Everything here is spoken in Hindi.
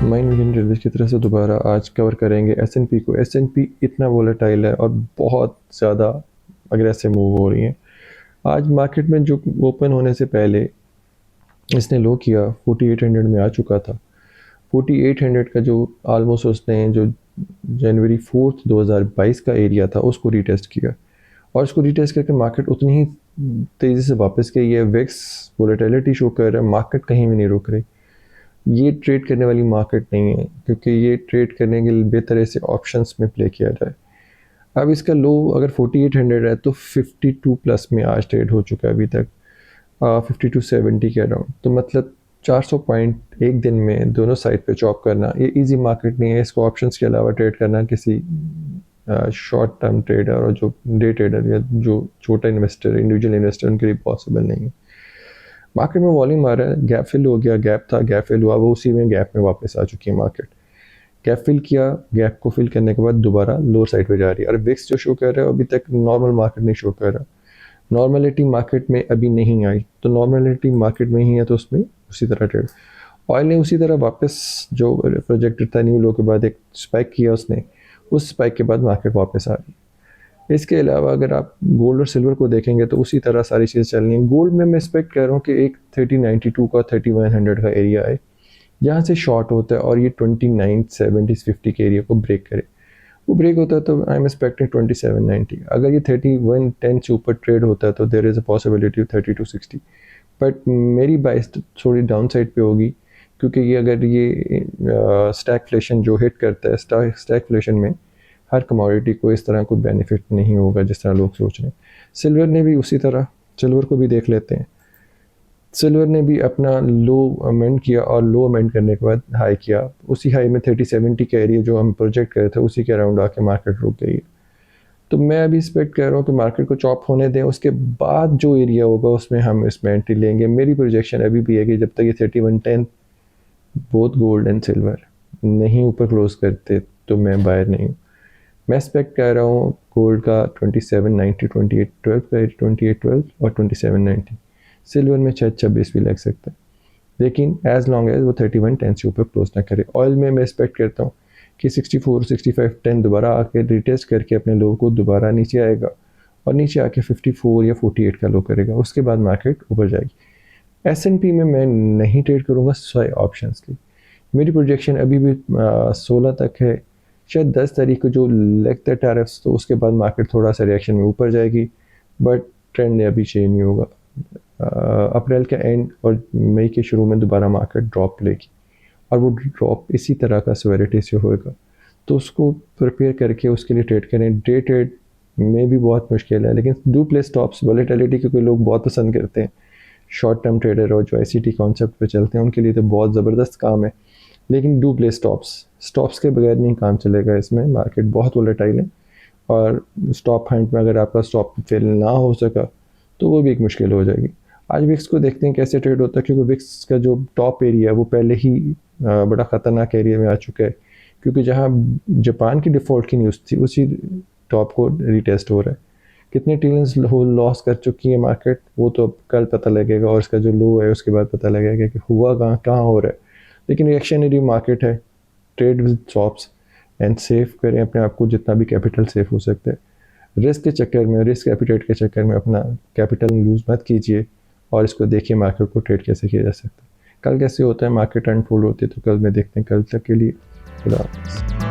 माइंड विजन ट्रेडर्स की तरफ से दोबारा आज कवर करेंगे एस.एन.पी को। एस.एन.पी इतना वोलेटाइल है और बहुत ज़्यादा अग्रेसिव मूव हो रही है। आज मार्केट में जो ओपन होने से पहले इसने लो किया 4800 में आ चुका था। 4800 का जो ऑलमोस्ट उसने जो जनवरी 4 2022 का एरिया था उसको रीटेस्ट किया और उसको रीटेस्ट करके मार्केट उतनी ही तेज़ी से वापस गई है। विक्स वोलेटिलिटी शो कर रहा है, मार्केट कहीं भी नहीं रुक रही। ये ट्रेड करने वाली मार्केट नहीं है, क्योंकि ये ट्रेड करने के लिए बेहतर से ऑप्शंस में प्ले किया जाए। अब इसका लो अगर 4800 है तो 52 प्लस में आज ट्रेड हो चुका है अभी तक, 5270 के अराउंड। तो मतलब 400 पॉइंट एक दिन में दोनों साइड पे चॉप करना ये इजी मार्केट नहीं है। इसको ऑप्शंस के अलावा ट्रेड करना किसी शॉर्ट टर्म ट्रेडर और जो डे ट्रेडर या जो छोटा इन्वेस्टर इंडिविजुअल इन्वेस्टर उनके लिए पॉसिबल नहीं है। मार्केट में वॉल्यूम आ रहा है, गैप फिल हो गया, गैप था, गैप फिल हुआ, वो उसी में गैप में वापस आ चुकी है मार्केट। गैप फिल किया, गैप को फिल करने के बाद दोबारा लोअर साइड पे जा रही है और विक्स जो शो कर रहा है अभी तक नॉर्मल मार्केट नहीं शो कर रहा। नॉर्मलिटी मार्केट में अभी नहीं आई, तो नॉर्मलिटी मार्केट में ही है तो उसमें उसी तरह ट्रेड। ऑयल ने उसी तरह वापस जो प्रोजेक्टेड था न्यू लो के बाद एक स्पाइक किया उसने, उस स्पाइक के बाद मार्केट वापस आ रही है। इसके अलावा अगर आप गोल्ड और सिल्वर को देखेंगे तो उसी तरह सारी चीज़ चल रही हैं। गोल्ड में मैं एक्सपेक्ट कर रहा हूँ कि एक 3092 का 3100 का एरिया है, यहाँ से शॉर्ट होता है और ये 2970 के एरिया को ब्रेक करे। वो ब्रेक होता है तो आई एम एक्सपेक्टिंग 2790। अगर ये 3110 से ऊपर ट्रेड होता है तो there is a possibility of 3260, but मेरी बाइस थोड़ी डाउन साइड पे होगी, क्योंकि ये अगर ये स्टैगफ्लेशन जो हिट करता है, स्टैगफ्लेशन में हर कमोडिटी को इस तरह कोई बेनिफिट नहीं होगा जिस तरह लोग सोच रहे हैं। सिल्वर ने भी उसी तरह, सिल्वर को भी देख लेते हैं। सिल्वर ने भी अपना लो अमेंड किया और लो अमेंड करने के बाद हाई किया। उसी हाई में 3070 का एरिया जो हम प्रोजेक्ट करे थे उसी के अराउंड आके मार्केट रुक गई है। तो मैं अभी एक्सपेक्ट कर रहा हूँ कि मार्केट को चॉप होने दें, उसके बाद जो एरिया होगा उसमें हम इसमें एंट्री लेंगे। मेरी प्रोजेक्शन अभी भी है कि जब तक ये 3110 बोथ गोल्ड एंड सिल्वर नहीं ऊपर क्लोज करते तो मैं बायर नहीं हूँ। मैं एक्सपेक्ट कर रहा हूँ गोल्ड का 2790, 2812 का 2812 और 2790। सिल्वर में 26 भी लग सकता है, लेकिन एज लॉन्ग एज वो 3110 से ऊपर क्लोज ना करे। ऑयल में मैं एक्सपेक्ट करता हूँ कि 64 65 10 दोबारा आके रिटेस्ट करके अपने लो को दोबारा नीचे आएगा और नीचे आके 54 या 48 का लो करेगा, उसके बाद मार्केट ऊपर जाएगी। एस.एन.पी में मैं नहीं ट्रेड करूँगा सिवाय ऑप्शंस की। मेरी प्रोजेक्शन अभी भी 16 तक है, शायद 10 तारीख को जो लगता है टैरिफ्स तो उसके बाद मार्केट थोड़ा सा रिएक्शन में ऊपर जाएगी, बट ट्रेंड अभी चेंज नहीं होगा। अप्रैल के एंड और मई के शुरू में दोबारा मार्केट ड्रॉप लेगी और वो ड्रॉप इसी तरह का सेवेरिटी से होएगा, तो उसको प्रिपेयर करके उसके लिए ट्रेड करें। डे ट्रेड में भी बहुत मुश्किल है, लेकिन डू प्ले स्टॉप्स वोलेटिलिटी के कोई लोग बहुत पसंद करते हैं। शॉर्ट टर्म ट्रेडर और जो ICT कॉन्सेप्ट पे चलते हैं उनके लिए तो बहुत ज़बरदस्त काम है, लेकिन डू प्ले स्टॉप्स के बगैर नहीं काम चलेगा इसमें। मार्केट बहुत वोलेटाइल है और स्टॉप हंट में अगर आपका स्टॉप फिल ना हो सका तो वो भी एक मुश्किल हो जाएगी। आज विक्स को देखते हैं कैसे ट्रेड होता है, क्योंकि विक्स का जो टॉप एरिया है वो पहले ही बड़ा ख़तरनाक एरिया में आ चुका है, क्योंकि जहाँ जापान की डिफ़ॉल्ट की न्यूज़ थी उसी टॉप को रीटेस्ट हो रहा है। कितने ट्रिलियंस लॉस कर चुकी है मार्केट वो तो अब कल पता लगेगा, और इसका जो लो है उसके बाद पता लगेगा कि हुआ कहाँ कहाँ हो रहा है। लेकिन रिएक्शनरी मार्केट है, trade with stops and save करें अपने आप को जितना भी कैपिटल सेव हो सकता है। रिस्क के चक्कर में, रिस्क एपिटाइट के चक्कर में अपना कैपिटल यूज़ मत कीजिए और इसको देखिए मार्केट को ट्रेड कैसे किया जा सकता है। कल कैसे होता है मार्केट अनफोल्ड होती है, तो कल में देखते हैं। कल तक के लिए खुदा हाफ़िज़।